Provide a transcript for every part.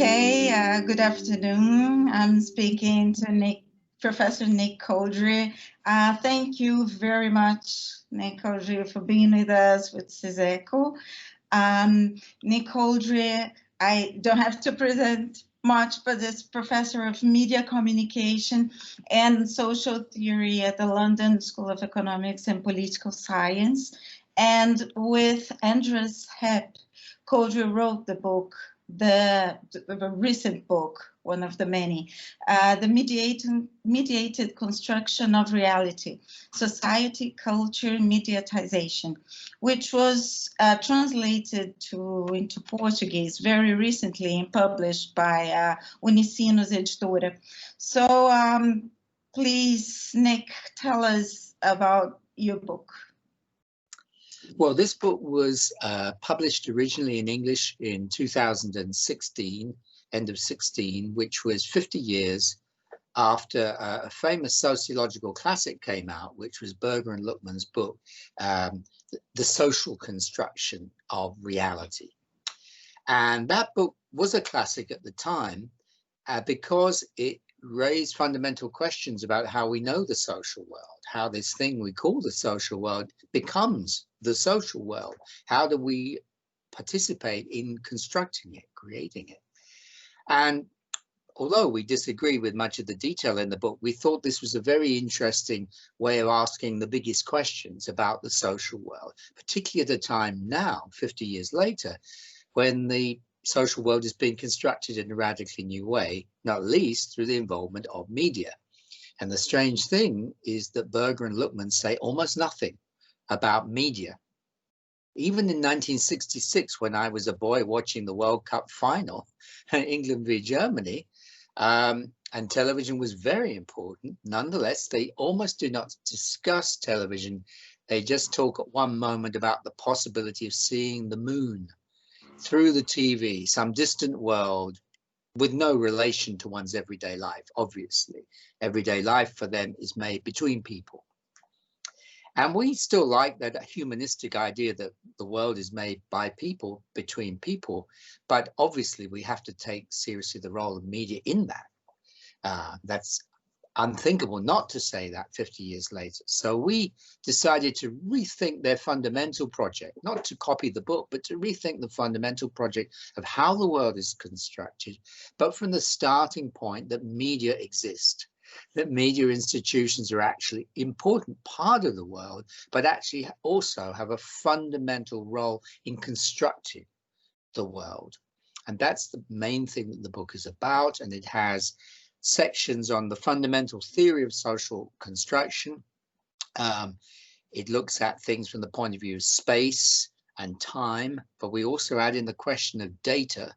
Okay, good afternoon. I'm speaking to Professor Nick Couldry. Thank you very much, Nick Couldry, for being with us with CISECO. Nick Couldry, I don't have to present much, but is professor of media communication and social theory at the London School of Economics and Political Science. And with Andreas Hepp, Couldry wrote the book, the recent book, one of the many, The Mediated Construction of Reality, Society, Culture, Midiatization, which was translated into Portuguese very recently and published by Unicinos Editora. So please, Nick, tell us about your book. Well, this book was published originally in English in 2016, end of 16, which was 50 years after a famous sociological classic came out, which was Berger and Luckman's book, The Social Construction of Reality. And that book was a classic at the time because it raised fundamental questions about how we know the social world, how this thing we call the social world becomes the social world. How do we participate in constructing it, creating it? And although we disagree with much of the detail in the book, we thought this was a very interesting way of asking the biggest questions about the social world, particularly at a time now, 50 years later, when the social world is being constructed in a radically new way, not least through the involvement of media. And the strange thing is that Berger and Luckman say almost nothing about media. Even in 1966, when I was a boy watching the World Cup final, England v Germany, and television was very important, nonetheless, they almost do not discuss television. They just talk at one moment about the possibility of seeing the moon through the TV, some distant world with no relation to one's everyday life, obviously. Everyday life for them is made between people. And we still like that humanistic idea that the world is made by people, between people, but obviously we have to take seriously the role of media in that. That's unthinkable not to say that 50 years later. So we decided to rethink their fundamental project, not to copy the book, but to rethink the fundamental project of how the world is constructed, but from the starting point that media exist, that media institutions are actually an important part of the world, but actually also have a fundamental role in constructing the world. And that's the main thing that the book is about. And it has sections on the fundamental theory of social construction. It looks at things from the point of view of space and time, but we also add in the question of data,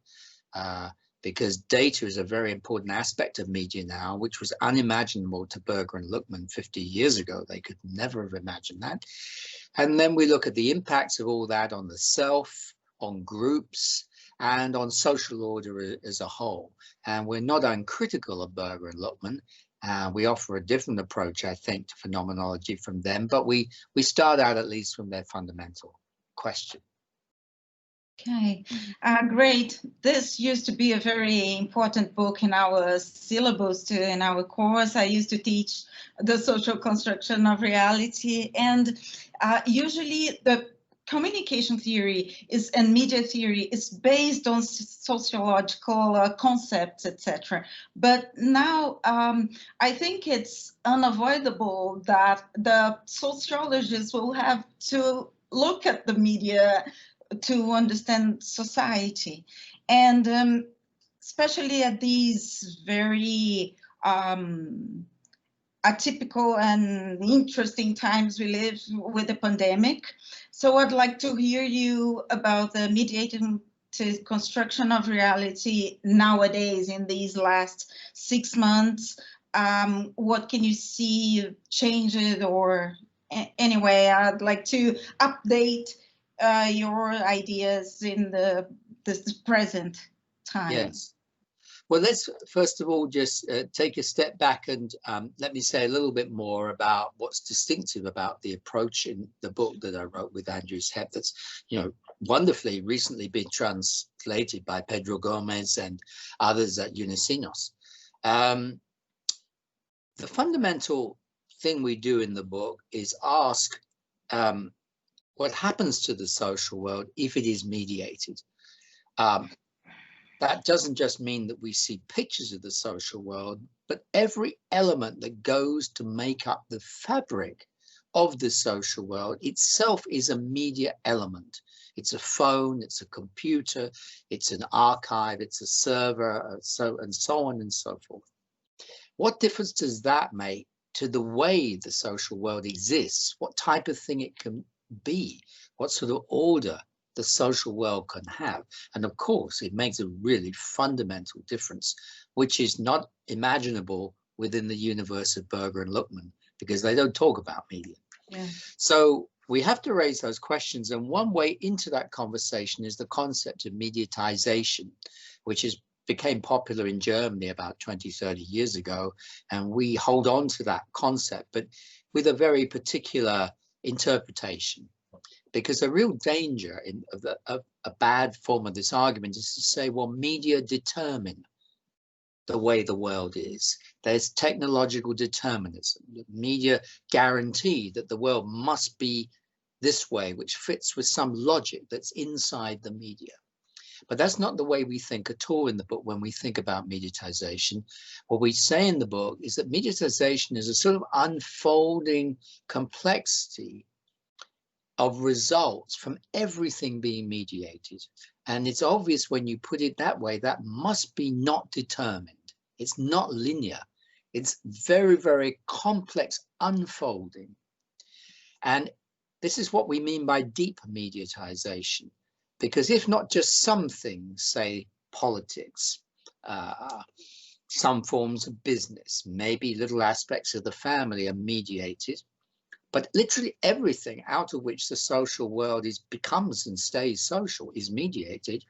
because data is a very important aspect of media now, which was unimaginable to Berger and Luckman 50 years ago. They could never have imagined that. And then we look at the impacts of all that on the self, on groups, and on social order as a whole. And we're not uncritical of Berger and Luckman. We offer a different approach, I think, to phenomenology from them, but we start out at least from their fundamental question. Okay, great. This used to be a very important book in our syllabus, too, in our course. I used to teach the social construction of reality, and usually the communication theory and media theory is based on sociological concepts, etc. But now I think it's unavoidable that the sociologists will have to look at the media to understand society, and especially at these very atypical and interesting times we live with the pandemic. So I'd like to hear you about the mediated construction of reality nowadays in these last 6 months. What can you see changed, or anyway, I'd like to update your ideas in this present time. Yes. Well, let's first of all just take a step back and let me say a little bit more about what's distinctive about the approach in the book that I wrote with Andreas Hepp that's, wonderfully recently been translated by Pedro Gomez and others at Unicinos. The fundamental thing we do in the book is ask what happens to the social world if it is mediated. That doesn't just mean that we see pictures of the social world, but every element that goes to make up the fabric of the social world itself is a media element. It's a phone, it's a computer, it's an archive, it's a server, and so on and so forth. What difference does that make to the way the social world exists? What type of thing it can be? What sort of order the social world can have? And of course, it makes a really fundamental difference, which is not imaginable within the universe of Berger and Luckman, because they don't talk about media. Yeah. So we have to raise those questions. And one way into that conversation is the concept of mediatization, which became popular in Germany about 20, 30 years ago. And we hold on to that concept, but with a very particular interpretation. Because a real danger of a bad form of this argument is to say, well, media determine the way the world is. There's technological determinism. Media guarantee that the world must be this way, which fits with some logic that's inside the media. But that's not the way we think at all in the book when we think about mediatization. What we say in the book is that mediatization is a sort of unfolding complexity of results from everything being mediated. And it's obvious when you put it that way, that must be not determined. It's not linear. It's very, very complex unfolding. And this is what we mean by deep mediatization. Because if not just some things, say politics, some forms of business, maybe little aspects of the family are mediated, but literally everything out of which the social world becomes and stays social is mediated,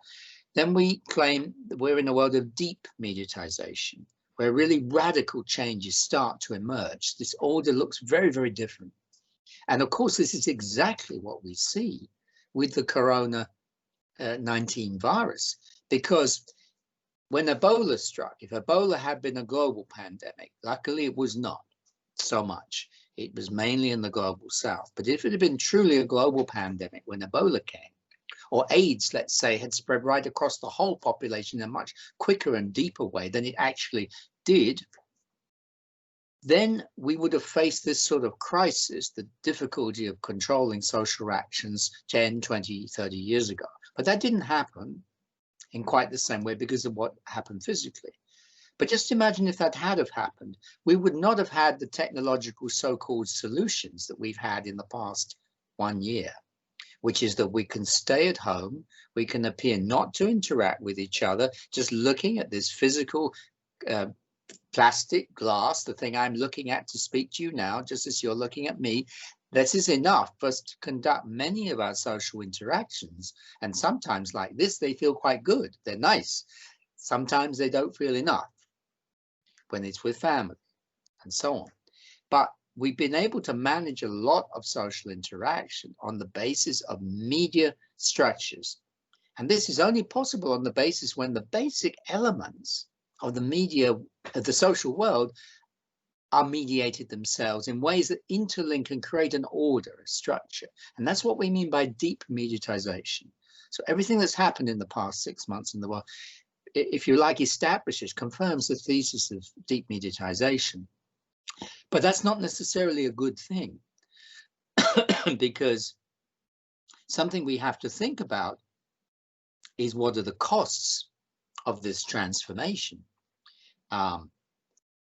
then we claim that we're in a world of deep mediatization, where really radical changes start to emerge. This order looks very, very different. And of course, this is exactly what we see with the Corona-19 virus, because when Ebola struck, if Ebola had been a global pandemic, luckily it was not so much. It was mainly in the global south. But if it had been truly a global pandemic when Ebola came, or AIDS, let's say, had spread right across the whole population in a much quicker and deeper way than it actually did, then we would have faced this sort of crisis, the difficulty of controlling social actions 10, 20, 30 years ago. But that didn't happen in quite the same way because of what happened physically. But just imagine if that had have happened, we would not have had the technological so-called solutions that we've had in the past 1 year, which is that we can stay at home, we can appear not to interact with each other, just looking at this physical plastic glass, the thing I'm looking at to speak to you now, just as you're looking at me. This is enough for us to conduct many of our social interactions. And sometimes like this, they feel quite good. They're nice. Sometimes they don't feel enough when it's with family and so on. But we've been able to manage a lot of social interaction on the basis of media structures. And this is only possible on the basis when the basic elements of the media, of the social world, are mediated themselves in ways that interlink and create an order, a structure. And that's what we mean by deep mediatization. So everything that's happened in the past 6 months in the world, if you like, establishes, confirms the thesis of deep mediatization. But that's not necessarily a good thing, because something we have to think about is what are the costs of this transformation.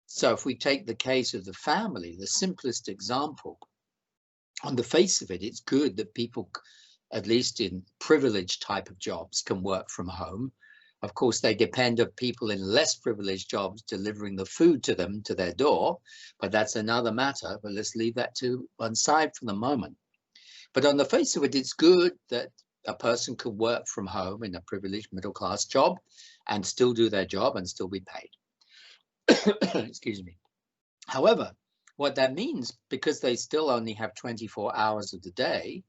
So if we take the case of the family, the simplest example, on the face of it, it's good that people, at least in privileged type of jobs, can work from home. Of course, they depend on people in less privileged jobs delivering the food to them, to their door, but that's another matter. But let's leave that to one side for the moment. But on the face of it, it's good that a person can work from home in a privileged middle-class job and still do their job and still be paid. Excuse me. However, what that means, because they still only have 24 hours of the day,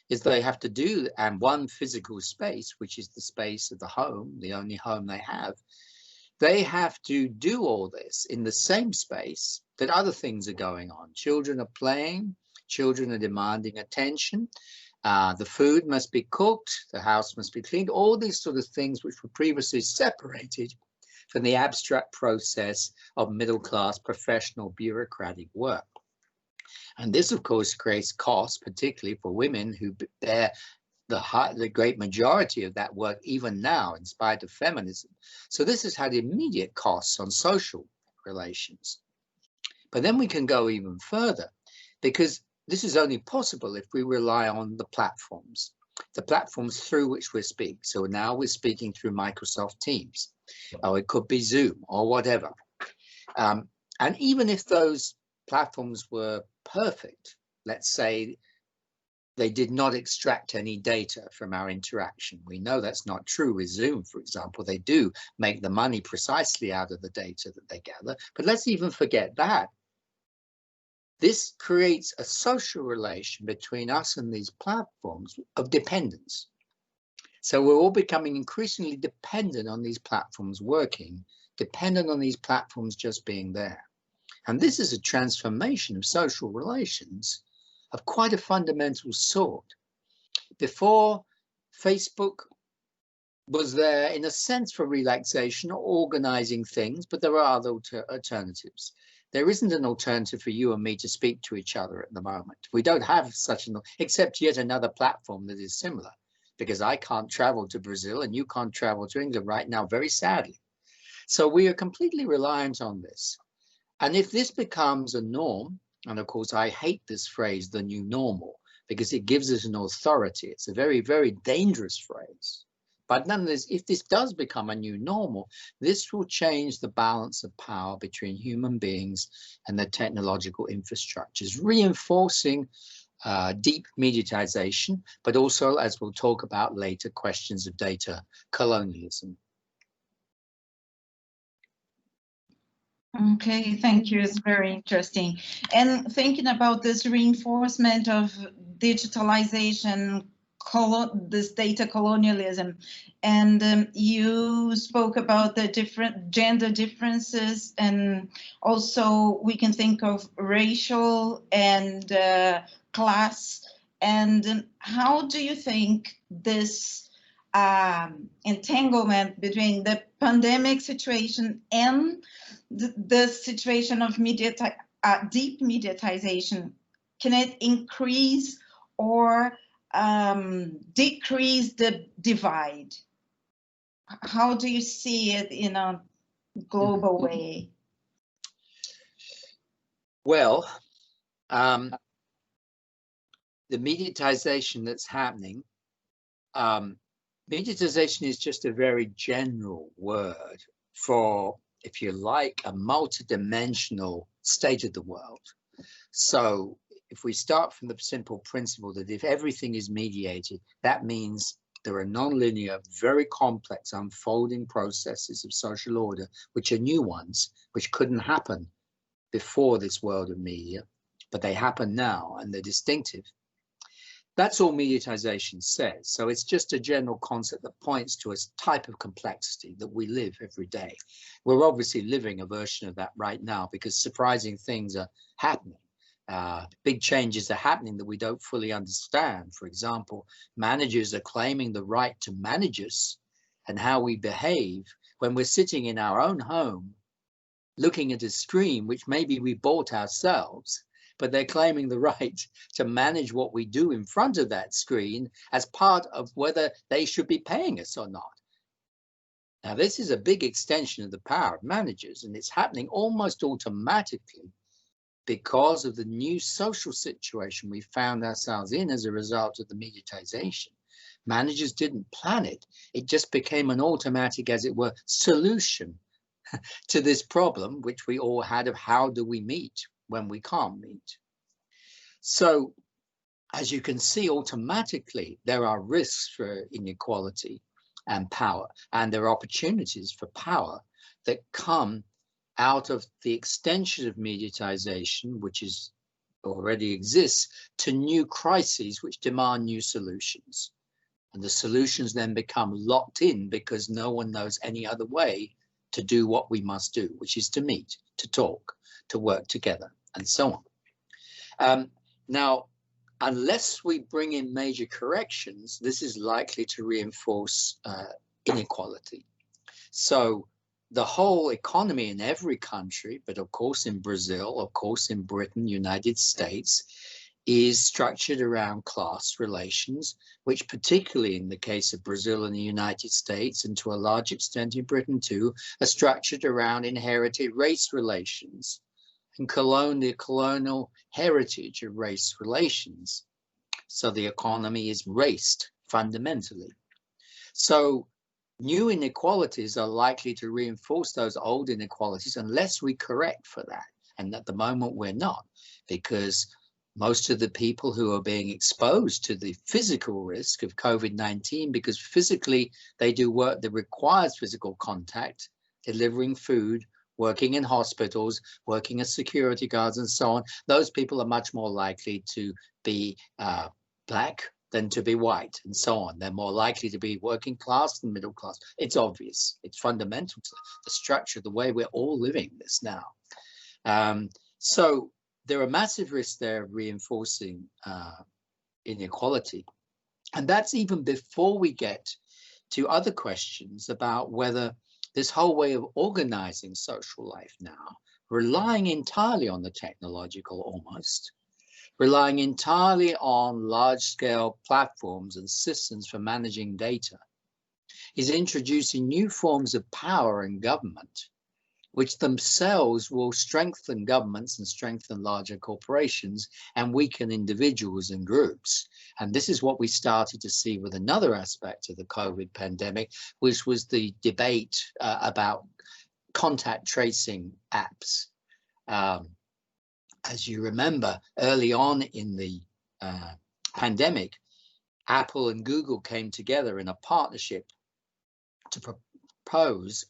is they have to do, and one physical space, which is the space of the home, the only home they have, they have to do all this in the same space that other things are going on. Children are playing, children are demanding attention, the food must be cooked, the house must be cleaned, all these sort of things which were previously separated from the abstract process of middle-class professional bureaucratic work. And this, of course, creates costs, particularly for women who bear the great majority of that work even now, in spite of feminism. So this has had immediate costs on social relations. But then we can go even further, because this is only possible if we rely on the platforms through which we speak. So now we're speaking through Microsoft Teams, or it could be Zoom or whatever. And even if those platforms were perfect, let's say they did not extract any data from our interaction. We know that's not true with Zoom, for example. They do make the money precisely out of the data that they gather. But let's even forget that. This creates a social relation between us and these platforms of dependence. So we're all becoming increasingly dependent on these platforms working, dependent on these platforms just being there. And this is a transformation of social relations of quite a fundamental sort. Before, Facebook was there in a sense for relaxation or organizing things, but there are other alternatives. There isn't an alternative for you and me to speak to each other at the moment. We don't have such an, except yet another platform that is similar, because I can't travel to Brazil and you can't travel to England right now, very sadly. So we are completely reliant on this. And if this becomes a norm, and of course, I hate this phrase, the new normal, because it gives us an authority. It's a very, very dangerous phrase. But nonetheless, if this does become a new normal, this will change the balance of power between human beings and the technological infrastructures, reinforcing deep mediatization, but also, as we'll talk about later, questions of data colonialism. Okay, thank you. It's very interesting. And thinking about this reinforcement of digitalization, this data colonialism, and you spoke about the different gender differences, and also we can think of racial and class. And how do you think this entanglement between the pandemic situation and the situation of deep mediatization, can it increase or decrease the divide? How do you see it in a global way? Well, the mediatization that's happening, mediatization is just a very general word for, if you like, a multidimensional state of the world. So if we start from the simple principle that if everything is mediated, that means there are nonlinear, very complex unfolding processes of social order, which are new ones, which couldn't happen before this world of media, but they happen now and they're distinctive. That's all mediatization says. So it's just a general concept that points to a type of complexity that we live every day. We're obviously living a version of that right now because surprising things are happening. Big changes are happening that we don't fully understand. For example, managers are claiming the right to manage us and how we behave when we're sitting in our own home, looking at a screen, which maybe we bought ourselves, but they're claiming the right to manage what we do in front of that screen as part of whether they should be paying us or not. Now, this is a big extension of the power of managers, and it's happening almost automatically because of the new social situation we found ourselves in as a result of the mediatization. Managers didn't plan it. It just became an automatic, as it were, solution to this problem, which we all had of how do we meet when we can't meet. So, as you can see, automatically, there are risks for inequality and power, and there are opportunities for power that come out of the extension of mediatization, which is already exists to new crises which demand new solutions. And the solutions then become locked in because no one knows any other way to do what we must do, which is to meet, to talk, to work together, and so on. Now, unless we bring in major corrections, this is likely to reinforce inequality. So the whole economy in every country, but of course in Brazil, of course in Britain, United States, is structured around class relations, which particularly in the case of Brazil and the United States, and to a large extent in Britain too, are structured around inherited race relations and the colonial heritage of race relations. So the economy is raced fundamentally. So new inequalities are likely to reinforce those old inequalities unless we correct for that. And at the moment we're not, because most of the people who are being exposed to the physical risk of COVID-19, because physically they do work that requires physical contact, delivering food, working in hospitals, working as security guards and so on, those people are much more likely to be black than to be white and so on. They're more likely to be working class than middle class. It's obvious. It's fundamental to the structure, the way we're all living this now. So there are massive risks there of reinforcing inequality. And that's even before we get to other questions about whether this whole way of organizing social life now, relying entirely on the technological almost, relying entirely on large-scale platforms and systems for managing data, is introducing new forms of power in government, which themselves will strengthen governments and strengthen larger corporations and weaken individuals and groups. And this is what we started to see with another aspect of the COVID pandemic, which was the debate about contact tracing apps. As you remember, early on in the pandemic, Apple and Google came together in a partnership to propose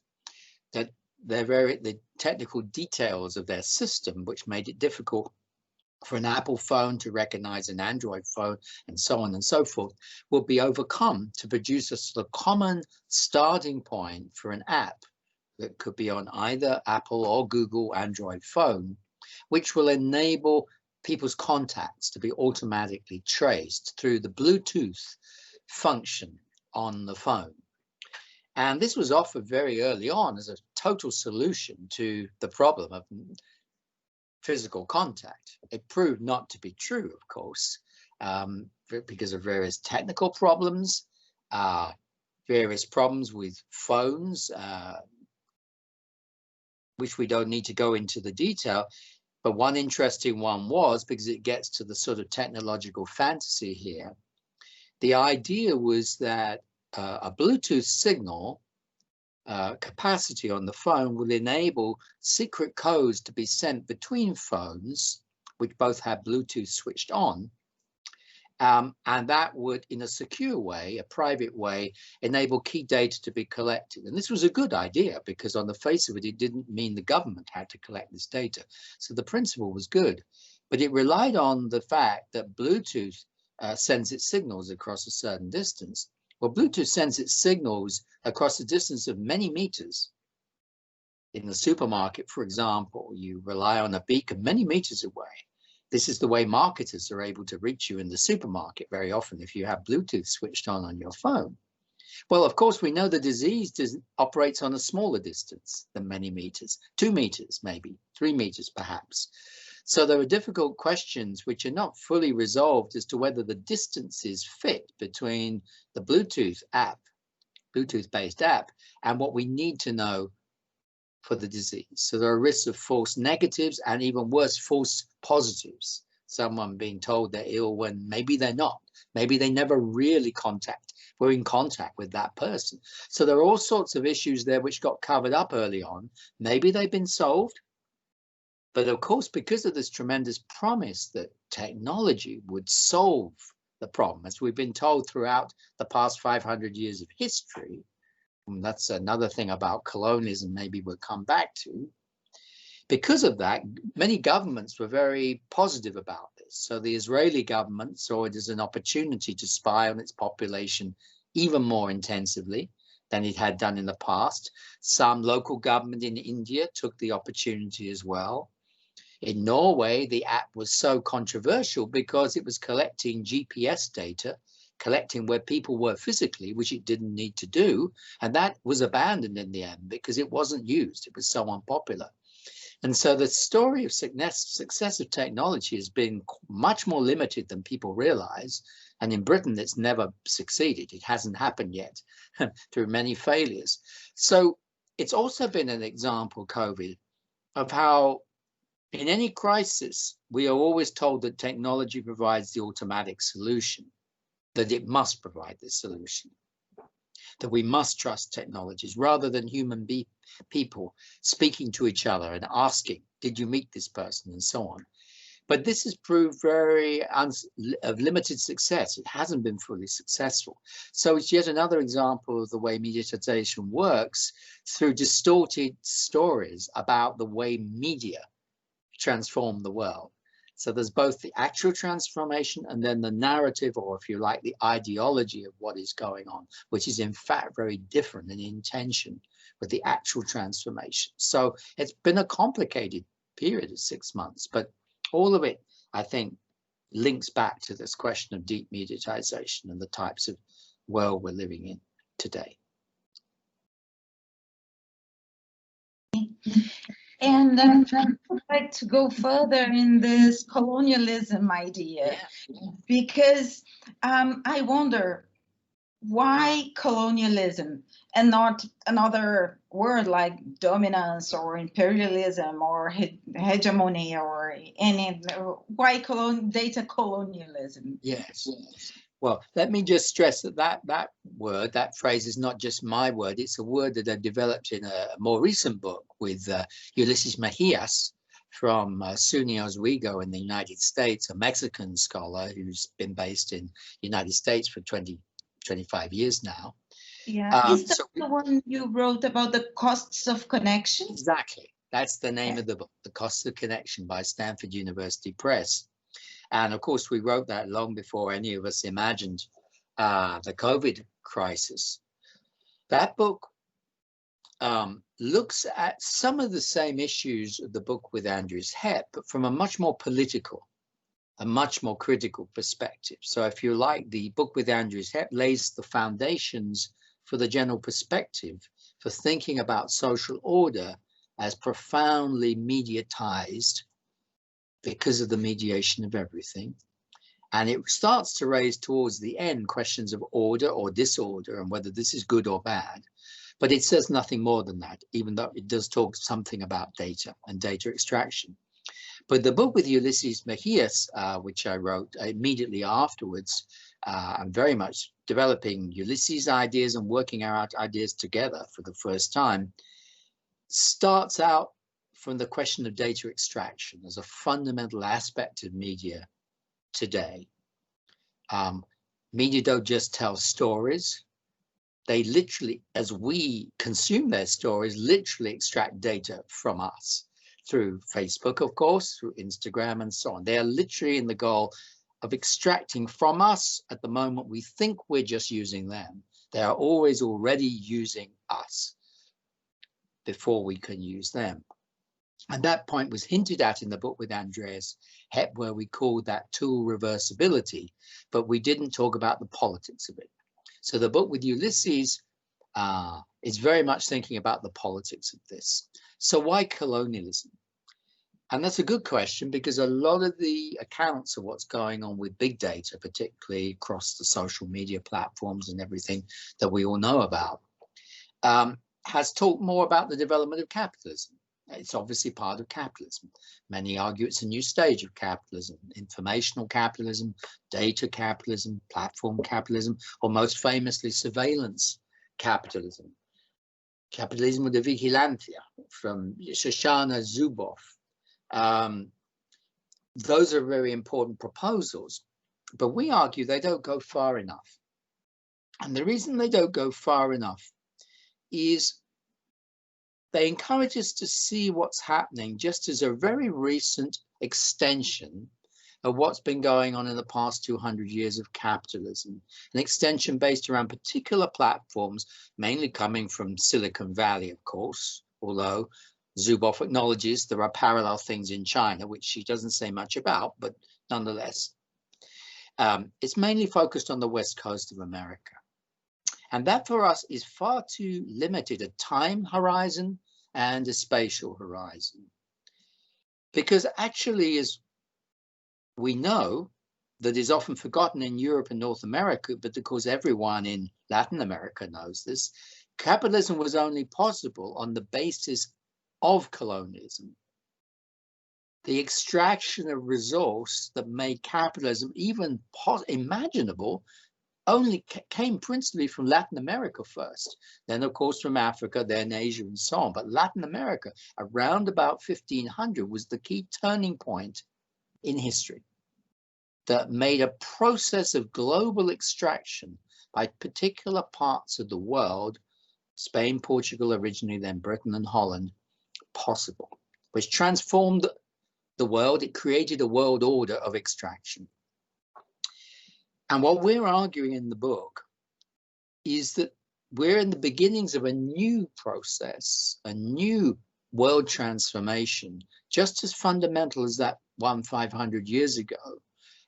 that the technical details of their system, which made it difficult for an Apple phone to recognize an Android phone and so on and so forth, will be overcome to produce a sort of common starting point for an app that could be on either Apple or Google Android phone, which will enable people's contacts to be automatically traced through the Bluetooth function on the phone. And this was offered very early on as a total solution to the problem of physical contact. It proved not to be true, of course, because of various technical problems, various problems with phones, which we don't need to go into the detail. But one interesting one was, because it gets to the sort of technological fantasy here, the idea was that a Bluetooth signal capacity on the phone will enable secret codes to be sent between phones, which both have Bluetooth switched on, and that would, in a secure way, a private way, enable key data to be collected. And this was a good idea because on the face of it, it didn't mean the government had to collect this data. So the principle was good, but it relied on the fact that Bluetooth sends its signals across a certain distance. Well, Bluetooth sends its signals across a distance of many meters. In the supermarket, for example, you rely on a beacon many meters away. This is the way marketers are able to reach you in the supermarket very often if you have Bluetooth switched on your phone. Well, of course, we know the disease operates on a smaller distance than many meters, 2 meters, maybe 3 meters, perhaps. So there are difficult questions which are not fully resolved as to whether the distances fit between the Bluetooth app, Bluetooth-based app, and what we need to know for the disease. So there are risks of false negatives and even worse, false positives. Someone being told they're ill when maybe they're not. Maybe they never really were in contact with that person. So there are all sorts of issues there which got covered up early on. Maybe they've been solved. But of course, because of this tremendous promise that technology would solve the problem, as we've been told throughout the past 500 years of history, and that's another thing about colonialism maybe we'll come back to, Because of that, many governments were very positive about this. So the Israeli government saw it as an opportunity to spy on its population even more intensively than it had done in the past. Some local government in India took the opportunity as well. In Norway, the app was so controversial because it was collecting GPS data, collecting where people were physically, which it didn't need to do. And that was abandoned in the end because it wasn't used. It was so unpopular. And so the story of success of technology has been much more limited than people realize. And in Britain, it's never succeeded. It hasn't happened yet through many failures. So it's also been an example, COVID, of how in any crisis, we are always told that technology provides the automatic solution, that it must provide this solution, that we must trust technologies rather than human people speaking to each other and asking, did you meet this person, and so on. But this has proved very of limited success. It hasn't been fully successful. So it's yet another example of the way mediatization works through distorted stories about the way media transform the world. So there's both the actual transformation and then the narrative, or if you like, the ideology of what is going on, which is in fact very different in intention with the actual transformation. So it's been a complicated period of 6 months, but all of it, I think, links back to this question of deep mediatization and the types of world we're living in today. And I'd like to go further in this colonialism idea, because I wonder why colonialism and not another word like dominance or imperialism or hegemony or any, why data colonialism? Yes. Well, let me just stress that word, that phrase is not just my word. It's a word that I developed in a more recent book with Ulises Mejias from SUNY Oswego in the United States, a Mexican scholar who's been based in the United States for 25 years now. Yeah, is that the one you wrote about the costs of connection? Exactly. That's the name of the book, The Costs of Connection by Stanford University Press. And of course, we wrote that long before any of us imagined the COVID crisis. That book looks at some of the same issues of the book with Andreas Hepp, but from a much more political, a much more critical perspective. So if you like, the book with Andreas Hepp lays the foundations for the general perspective for thinking about social order as profoundly mediatized because of the mediation of everything. And it starts to raise towards the end questions of order or disorder and whether this is good or bad. But it says nothing more than that, even though it does talk something about data and data extraction. But the book with Ulises Mejias, which I wrote immediately afterwards, I'm very much developing Ulises' ideas and working out ideas together for the first time, starts out from the question of data extraction as a fundamental aspect of media today. Media don't just tell stories. They literally, as we consume their stories, literally extract data from us through Facebook, of course, through Instagram and so on. They are literally in the goal of extracting from us at the moment we think we're just using them. They are always already using us before we can use them. And that point was hinted at in the book with Andreas Hepp, where we called that tool reversibility, but we didn't talk about the politics of it. So the book with Ulises is very much thinking about the politics of this. So why colonialism? And that's a good question, because a lot of the accounts of what's going on with big data, particularly across the social media platforms and everything that we all know about, has talked more about the development of capitalism. It's obviously part of capitalism. Many argue it's a new stage of capitalism: informational capitalism, data capitalism, platform capitalism, or most famously surveillance capitalism. Capitalismo de vigilancia from Shoshana Zuboff. Those are very important proposals, but we argue they don't go far enough. And the reason they don't go far enough is they encourage us to see what's happening just as a very recent extension of what's been going on in the past 200 years of capitalism, an extension based around particular platforms, mainly coming from Silicon Valley, of course, although Zuboff acknowledges there are parallel things in China, which she doesn't say much about, but nonetheless, it's mainly focused on the West Coast of America. And that for us is far too limited a time horizon and a spatial horizon. Because actually, as we know, that is often forgotten in Europe and North America, but of course everyone in Latin America knows this, capitalism was only possible on the basis of colonialism. The extraction of resource that made capitalism even imaginable only came principally from Latin America first, then of course from Africa, then Asia and so on. But Latin America around about 1500 was the key turning point in history that made a process of global extraction by particular parts of the world, Spain, Portugal originally, then Britain and Holland, possible, which transformed the world. It created a world order of extraction. And what we're arguing in the book is that we're in the beginnings of a new process, a new world transformation, just as fundamental as that one 500 years ago.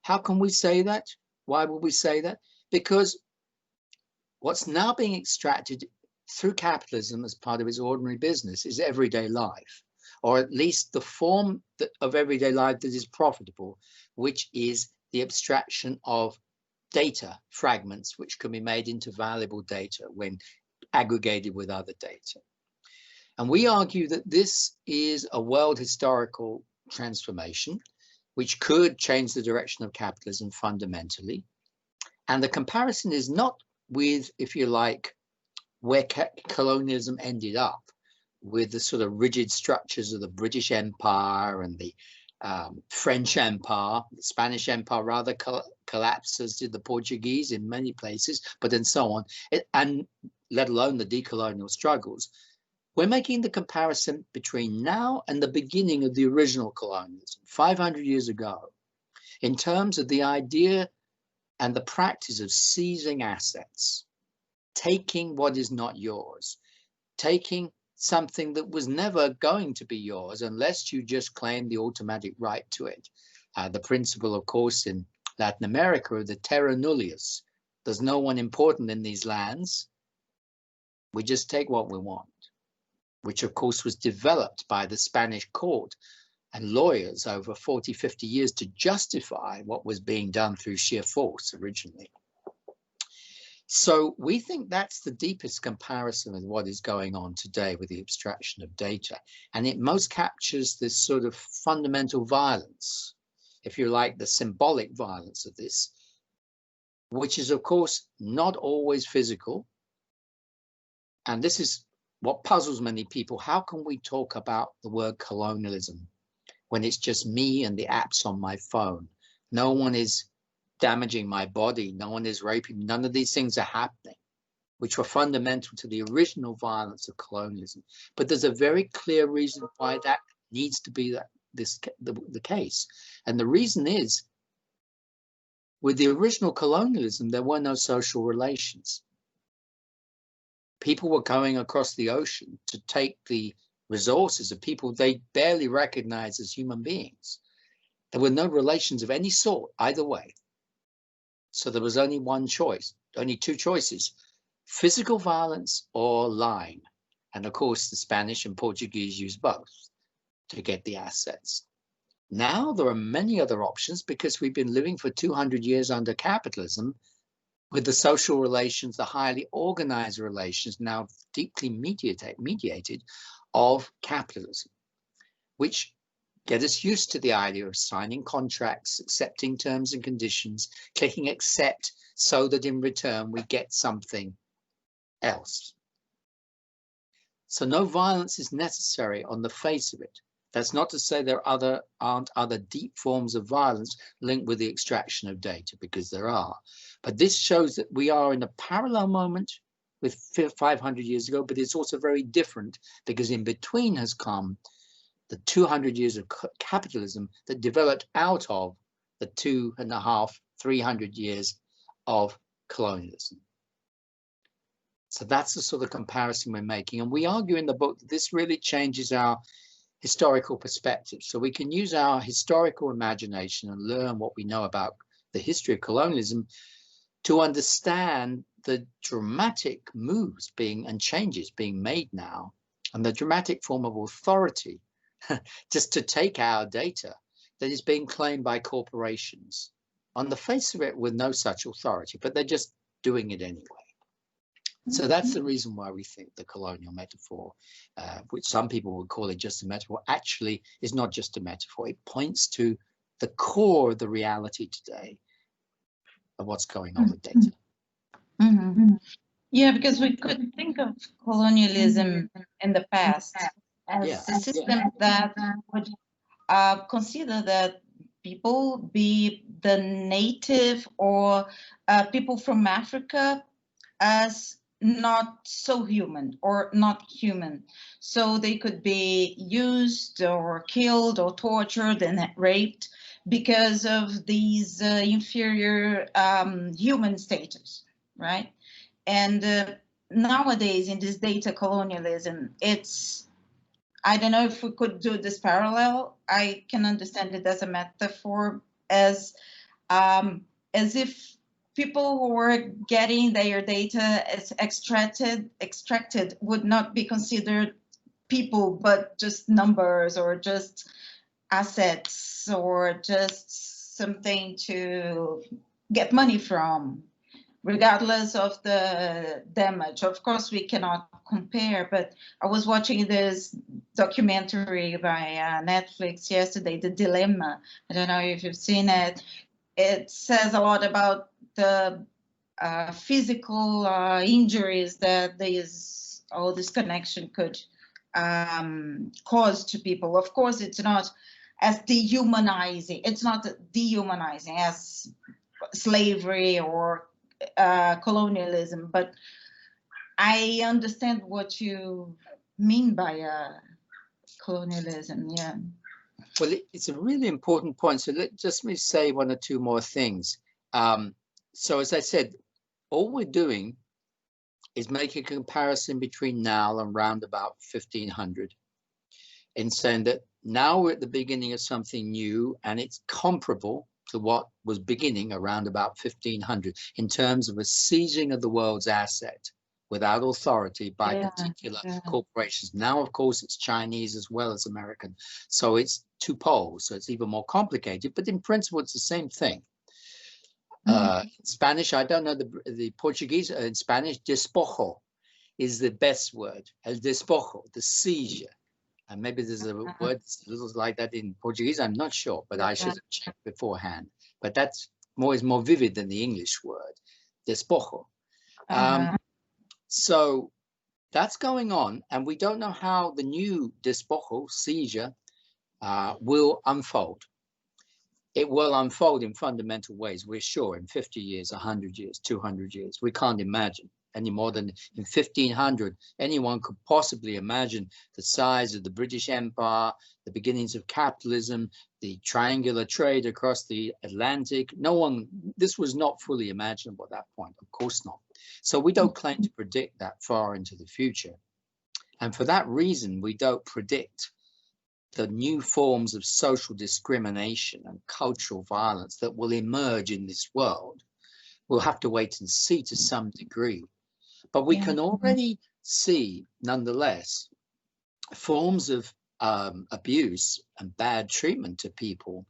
How can we say that? Why would we say that? Because what's now being extracted through capitalism as part of its ordinary business is everyday life, or at least the form of everyday life that is profitable, which is the abstraction of data fragments, which can be made into valuable data when aggregated with other data. And we argue that this is a world historical transformation, which could change the direction of capitalism fundamentally. And the comparison is not with, if you like, where colonialism ended up, with the sort of rigid structures of the British Empire and the French Empire. The Spanish Empire rather collapsed, as did the Portuguese in many places, but then so on, and let alone the decolonial struggles. We're making the comparison between now and the beginning of the original colonialism, 500 years ago, in terms of the idea and the practice of seizing assets, taking what is not yours, taking something that was never going to be yours unless you just claim the automatic right to it. The principle, of course, in Latin America of the terra nullius. There's no one important in these lands. We just take what we want, which of course was developed by the Spanish court and lawyers over 40, 50 years to justify what was being done through sheer force originally. So we think that's the deepest comparison with what is going on today with the abstraction of data. And it most captures this sort of fundamental violence, if you like, the symbolic violence of this, which is, of course, not always physical. And this is what puzzles many people. How can we talk about the word colonialism when it's just me and the apps on my phone? No one is damaging my body, no one is raping me, none of these things are happening, which were fundamental to the original violence of colonialism. But there's a very clear reason why that needs to be the case. And the reason is, with the original colonialism, there were no social relations. People were going across the ocean to take the resources of people they barely recognized as human beings. There were no relations of any sort either way. So there was only one choice, only two choices, physical violence or lying. And of course, the Spanish and Portuguese used both to get the assets. Now there are many other options because we've been living for 200 years under capitalism with the social relations, the highly organized relations now deeply mediated of capitalism, which get us used to the idea of signing contracts, accepting terms and conditions, clicking accept so that in return we get something else. So no violence is necessary on the face of it. That's not to say there aren't other deep forms of violence linked with the extraction of data, because there are. But this shows that we are in a parallel moment with 500 years ago, but it's also very different because in between has come the 200 years of capitalism that developed out of the 2.5, 300 years of colonialism. So that's the sort of comparison we're making. And we argue in the book that this really changes our historical perspective. So we can use our historical imagination and learn what we know about the history of colonialism to understand the dramatic moves and changes being made now, and the dramatic form of authority just to take our data that is being claimed by corporations on the face of it with no such authority, but they're just doing it anyway. So that's the reason why we think the colonial metaphor, which some people would call it just a metaphor, actually is not just a metaphor. It points to the core of the reality today of what's going on with data. Yeah, because we could think of colonialism in the past as a system that would consider that people, be the native or people from Africa, as not so human or not human. So they could be used or killed or tortured and raped because of these inferior human status, right? And nowadays in this data colonialism, it's, I don't know if we could do this parallel. I can understand it as a metaphor, as if people who were getting their data as extracted would not be considered people, but just numbers or just assets or just something to get money from, regardless of the damage. Of course, we cannot compare, but I was watching this documentary by Netflix yesterday, The Dilemma. I don't know if you've seen it. It says a lot about the physical injuries that all this connection could cause to people. Of course, it's not as dehumanizing. It's not dehumanizing as slavery or colonialism, but I understand what you mean by colonialism. Yeah. Well, it's a really important point. So let me say one or two more things. So as I said, all we're doing is making a comparison between now and round about 1500, in saying that now we're at the beginning of something new, and it's comparable to what was beginning around about 1500 in terms of a seizing of the world's asset without authority by particular corporations. Now, of course, it's Chinese as well as American. So it's two poles, so it's even more complicated, but in principle, it's the same thing. In Spanish, I don't know the Portuguese. In Spanish, despojo is the best word. El despojo, the seizure. And maybe there's a word that's a little like that in Portuguese. I'm not sure, but I should have checked beforehand. But that's is more vivid than the English word, despojo. So that's going on, and we don't know how the new despojo, seizure, will unfold. It will unfold in fundamental ways, we're sure, in 50 years, 100 years, 200 years. We can't imagine any more than in 1500 anyone could possibly imagine the size of the British Empire, the beginnings of capitalism, the triangular trade across the Atlantic. This was not fully imaginable at that point, of course not. So we don't claim to predict that far into the future. And for that reason, we don't predict the new forms of social discrimination and cultural violence that will emerge in this world. We'll have to wait and see to some degree. But we can already see, nonetheless, forms of abuse and bad treatment to people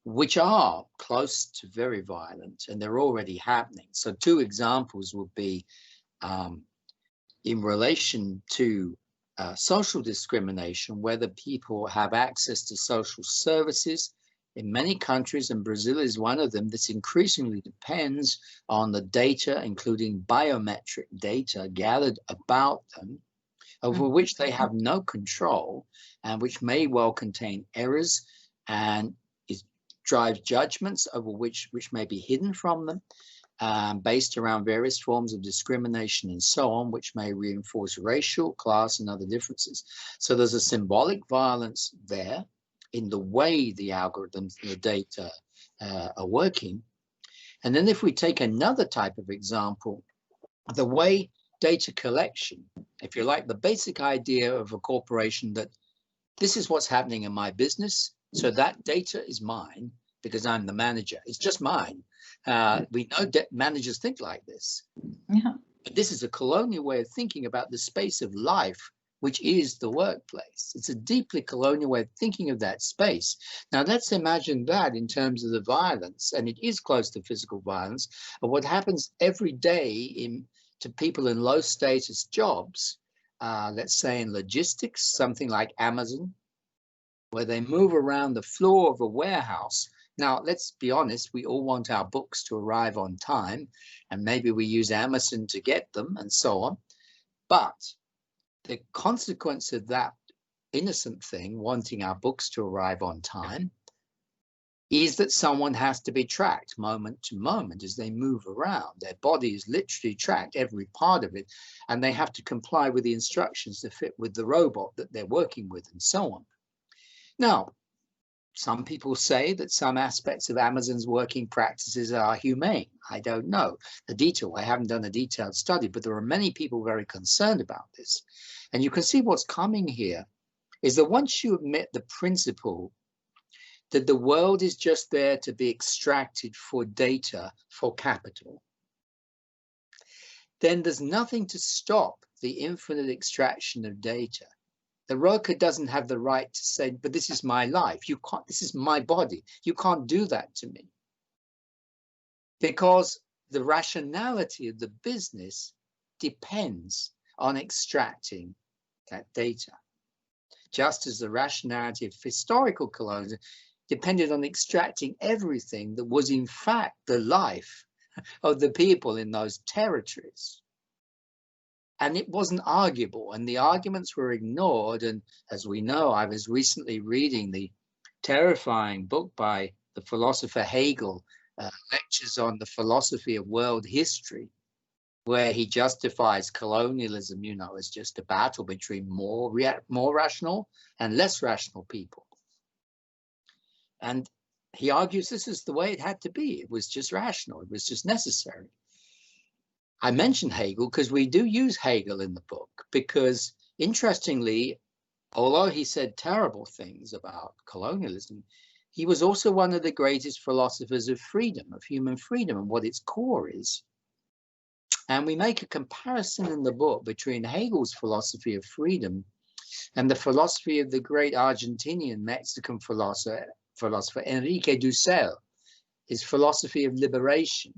which are close to very violent, and they're already happening. So two examples would be in relation to social discrimination, whether people have access to social services. In many countries, and Brazil is one of them, this increasingly depends on the data, including biometric data gathered about them, over which they have no control, and which may well contain errors, and drives judgments over which may be hidden from them. based around various forms of discrimination and so on, which may reinforce racial, class, and other differences. So there's a symbolic violence there in the way the algorithms and the data are working. And then if we take another type of example, the way data collection, if you like, the basic idea of a corporation that this is what's happening in my business, so that data is mine because I'm the manager. It's just mine. We know that managers think like this. Yeah. But this is a colonial way of thinking about the space of life, which is the workplace. It's a deeply colonial way of thinking of that space. Now, let's imagine that in terms of the violence, and it is close to physical violence, of what happens every day to people in low status jobs, let's say in logistics, something like Amazon, where they move around the floor of a warehouse. Now, let's be honest, we all want our books to arrive on time, and maybe we use Amazon to get them and so on. But the consequence of that innocent thing, wanting our books to arrive on time, is that someone has to be tracked moment to moment as they move around. Their body is literally tracked, every part of it, and they have to comply with the instructions to fit with the robot that they're working with and so on. Now, some people say that some aspects of Amazon's working practices are humane. I don't know the detail. I haven't done a detailed study, but there are many people very concerned about this. And you can see what's coming here is that once you admit the principle that the world is just there to be extracted for data, for capital, then there's nothing to stop the infinite extraction of data. The worker doesn't have the right to say, but this is my life. You can't, this is my body. You can't do that to me. Because the rationality of the business depends on extracting that data. Just as the rationality of historical colonialism depended on extracting everything that was in fact the life of the people in those territories. And it wasn't arguable, and the arguments were ignored. And as we know, I was recently reading the terrifying book by the philosopher Hegel, Lectures on the Philosophy of World History, where he justifies colonialism, you know, as just a battle between more rational and less rational people. And he argues this is the way it had to be. It was just rational. It was just necessary. I mentioned Hegel because we do use Hegel in the book, because interestingly, although he said terrible things about colonialism, he was also one of the greatest philosophers of freedom, of human freedom, and what its core is. And we make a comparison in the book between Hegel's philosophy of freedom and the philosophy of the great Argentinian Mexican philosopher Enrique Dussel, his philosophy of liberation.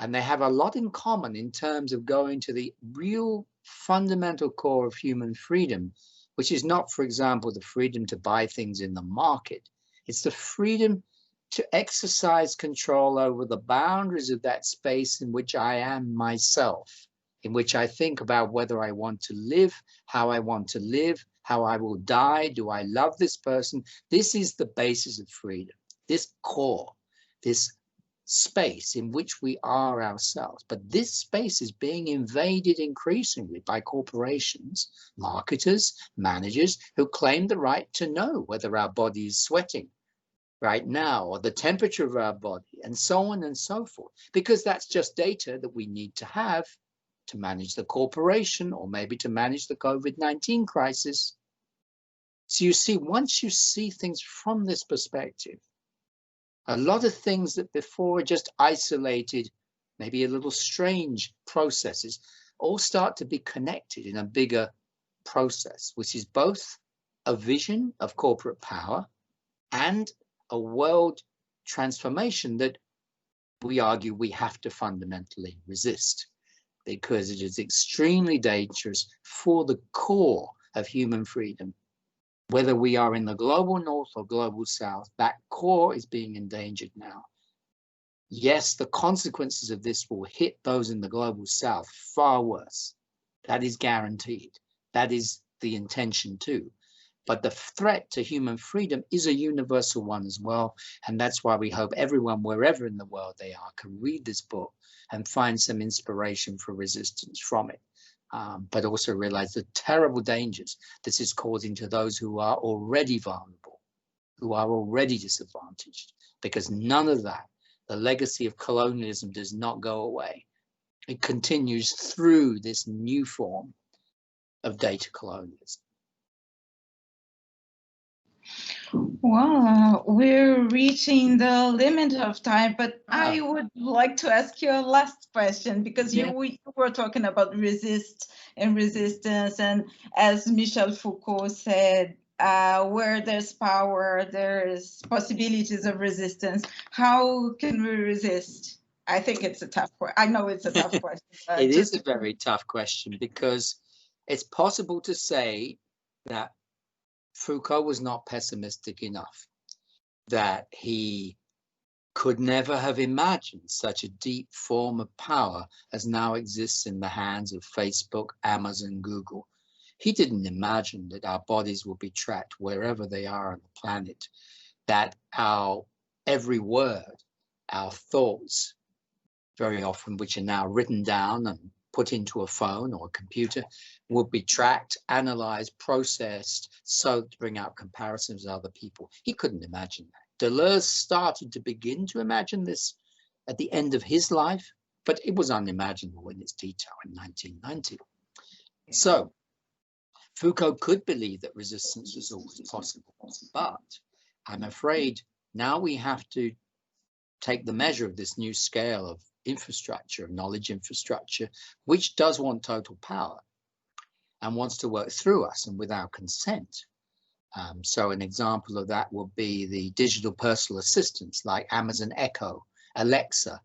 And they have a lot in common in terms of going to the real fundamental core of human freedom, which is not, for example, the freedom to buy things in the market. It's the freedom to exercise control over the boundaries of that space in which I am myself, in which I think about whether I want to live, how I want to live, how I will die, do I love this person? This is the basis of freedom, this core, this space in which we are ourselves. But this space is being invaded increasingly by corporations, marketers, managers who claim the right to know whether our body is sweating right now, or the temperature of our body, and so on and so forth, because that's just data that we need to have to manage the corporation, or maybe to manage the COVID-19 crisis. So you see, once you see things from this perspective, a lot of things that before were just isolated, maybe a little strange processes, all start to be connected in a bigger process, which is both a vision of corporate power and a world transformation that we argue we have to fundamentally resist, because it is extremely dangerous for the core of human freedom. Whether we are in the global north or global south, that core is being endangered now. Yes, the consequences of this will hit those in the global south far worse. That is guaranteed. That is the intention too. But the threat to human freedom is a universal one as well. And that's why we hope everyone, wherever in the world they are, can read this book and find some inspiration for resistance from it. But also realize the terrible dangers this is causing to those who are already vulnerable, who are already disadvantaged, because none of that, the legacy of colonialism, does not go away. It continues through this new form of data colonialism. Well, we're reaching the limit of time, but I would like to ask you a last question, because you were talking about resist and resistance, and as Michel Foucault said, where there's power, there's possibilities of resistance. How can we resist? I think it's a tough question. I know it's a tough question. It is a very tough question, because it's possible to say that Foucault was not pessimistic enough, that he could never have imagined such a deep form of power as now exists in the hands of Facebook, Amazon, Google. He didn't imagine that our bodies will be tracked wherever they are on the planet, that our every word, our thoughts, very often, which are now written down and put into a phone or a computer, would be tracked, analyzed, processed, so to bring out comparisons with other people. He couldn't imagine that. Deleuze started to begin to imagine this at the end of his life, but it was unimaginable in its detail in 1990. So Foucault could believe that resistance was always possible, but I'm afraid now we have to take the measure of this new scale of infrastructure, of knowledge infrastructure, which does want total power and wants to work through us and with our consent. So an example of that would be the digital personal assistants like Amazon Echo, Alexa,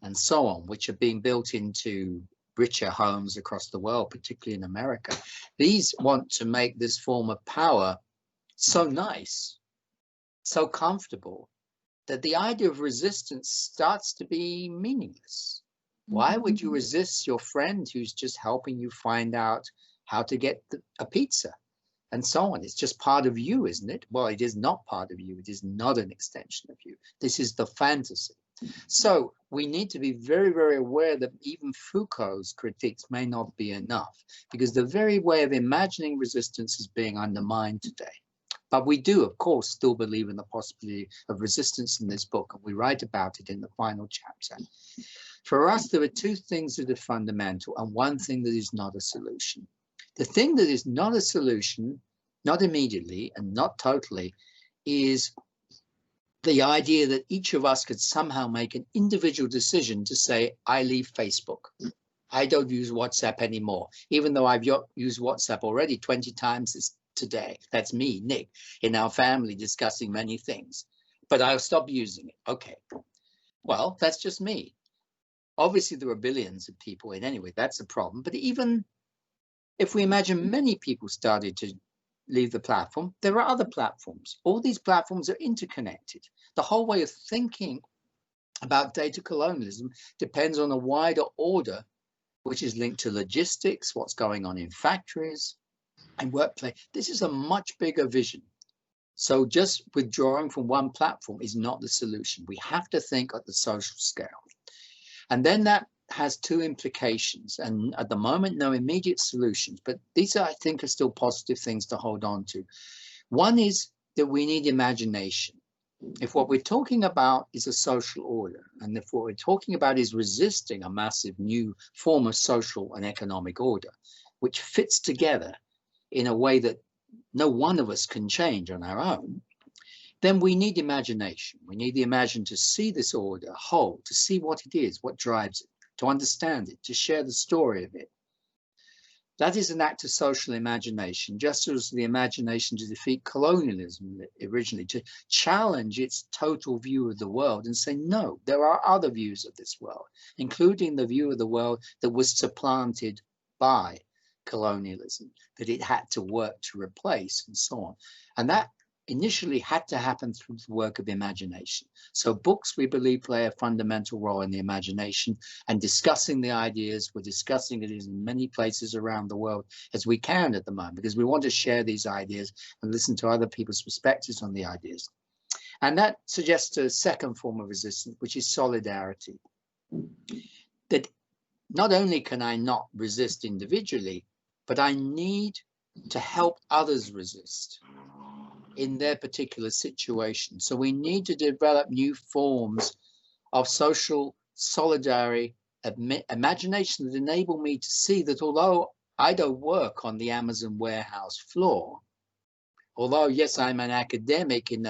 and so on, which are being built into richer homes across the world, particularly in America. These want to make this form of power so nice, so comfortable, that the idea of resistance starts to be meaningless. Why would you resist your friend who's just helping you find out how to get a pizza and so on? It's just part of you, isn't it? Well, it is not part of you. It is not an extension of you. This is the fantasy. So we need to be very, very aware that even Foucault's critiques may not be enough, because the very way of imagining resistance is being undermined today. But we do, of course, still believe in the possibility of resistance in this book, and we write about it in the final chapter. For us, there are two things that are fundamental and one thing that is not a solution. The thing that is not a solution, not immediately and not totally, is the idea that each of us could somehow make an individual decision to say, I leave Facebook. I don't use WhatsApp anymore, even though I've used WhatsApp already 20 times today. That's me, Nick, in our family discussing many things, but I'll stop using it. Okay, well, that's just me. Obviously, there are billions of people in anyway, that's a problem. But even if we imagine many people started to leave the platform, there are other platforms. All these platforms are interconnected. The whole way of thinking about data colonialism depends on a wider order, which is linked to logistics, what's going on in factories and workplace. This is a much bigger vision. So just withdrawing from one platform is not the solution. We have to think at the social scale. And then that has two implications. And at the moment, no immediate solutions, but these are, I think, are still positive things to hold on to. One is that we need imagination. If what we're talking about is a social order, and if what we're talking about is resisting a massive new form of social and economic order, which fits together in a way that no one of us can change on our own, then we need imagination. We need the imagination to see this order whole, to see what it is, what drives it, to understand it, to share the story of it. That is an act of social imagination, just as the imagination to defeat colonialism originally, to challenge its total view of the world and say, no, there are other views of this world, including the view of the world that was supplanted by colonialism, that it had to work to replace, and so on. And that initially had to happen through the work of imagination. So books, we believe, play a fundamental role in the imagination, and discussing the ideas. We're discussing it in many places around the world as we can at the moment, because we want to share these ideas and listen to other people's perspectives on the ideas. And that suggests a second form of resistance, which is solidarity. That not only can I not resist individually, but I need to help others resist in their particular situation. So we need to develop new forms of social solidarity, imagination that enable me to see that although I don't work on the Amazon warehouse floor, although yes, I'm an academic in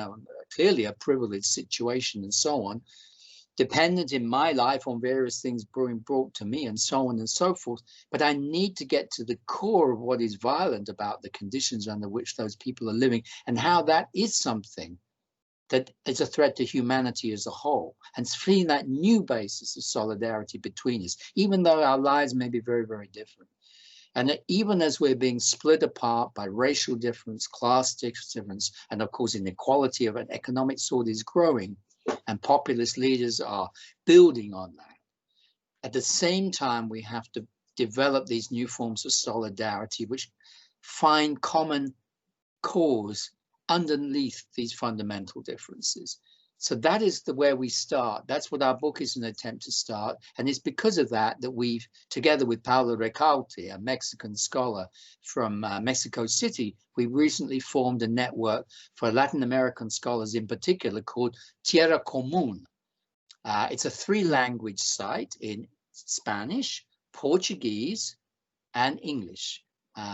clearly a privileged situation and so on, dependent in my life on various things being brought to me and so on and so forth. But I need to get to the core of what is violent about the conditions under which those people are living, and how that is something that is a threat to humanity as a whole, and seeing that new basis of solidarity between us, even though our lives may be very, very different. And even as we're being split apart by racial difference, class difference, and of course inequality of an economic sort is growing, and populist leaders are building on that. At the same time, we have to develop these new forms of solidarity, which find common cause underneath these fundamental differences. So that is where we start. That's what our book is an attempt to start. And it's because of that that we've, together with Paulo Recaute, a Mexican scholar from Mexico City, we recently formed a network for Latin American scholars in particular called Tierra Común. It's a 3-language site in Spanish, Portuguese, and English.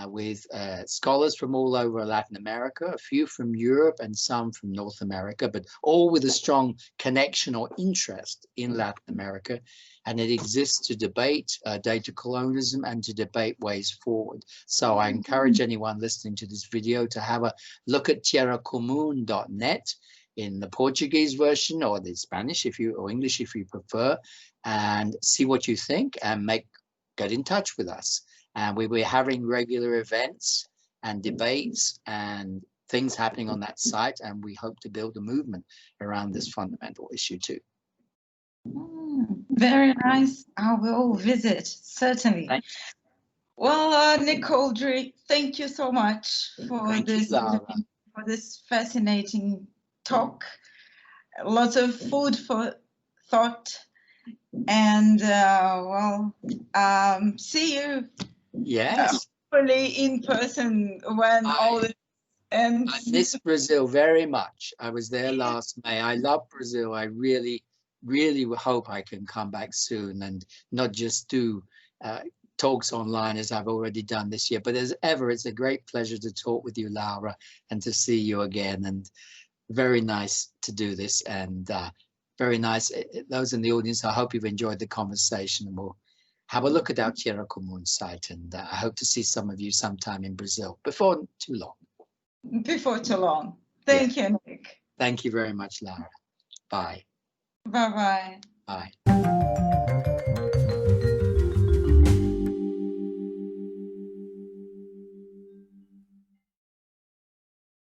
With scholars from all over Latin America, a few from Europe and some from North America, but all with a strong connection or interest in Latin America. And it exists to debate data colonialism and to debate ways forward. So I encourage anyone listening to this video to have a look at tierracomun.net in the Portuguese version, or the Spanish or English if you prefer, and see what you think and get in touch with us. And we were having regular events and debates and things happening on that site. And we hope to build a movement around this fundamental issue too. Very nice. I will visit, certainly. Well, Nick Couldry, thank you so much for this fascinating talk. Lots of food for thought. And see you. Yes. Hopefully in person when all this ends. I miss Brazil very much. I was there last May. I love Brazil. I really, really hope I can come back soon and not just do talks online as I've already done this year. But as ever, it's a great pleasure to talk with you, Laura, and to see you again. And very nice to do this. And very nice. Those in the audience, I hope you've enjoyed the conversation, and we'll have a look at our Tierra Común site, and I hope to see some of you sometime in Brazil before too long. Before too long. Thank you, Nick. Thank you very much, Laura. Bye. Bye-bye. Bye.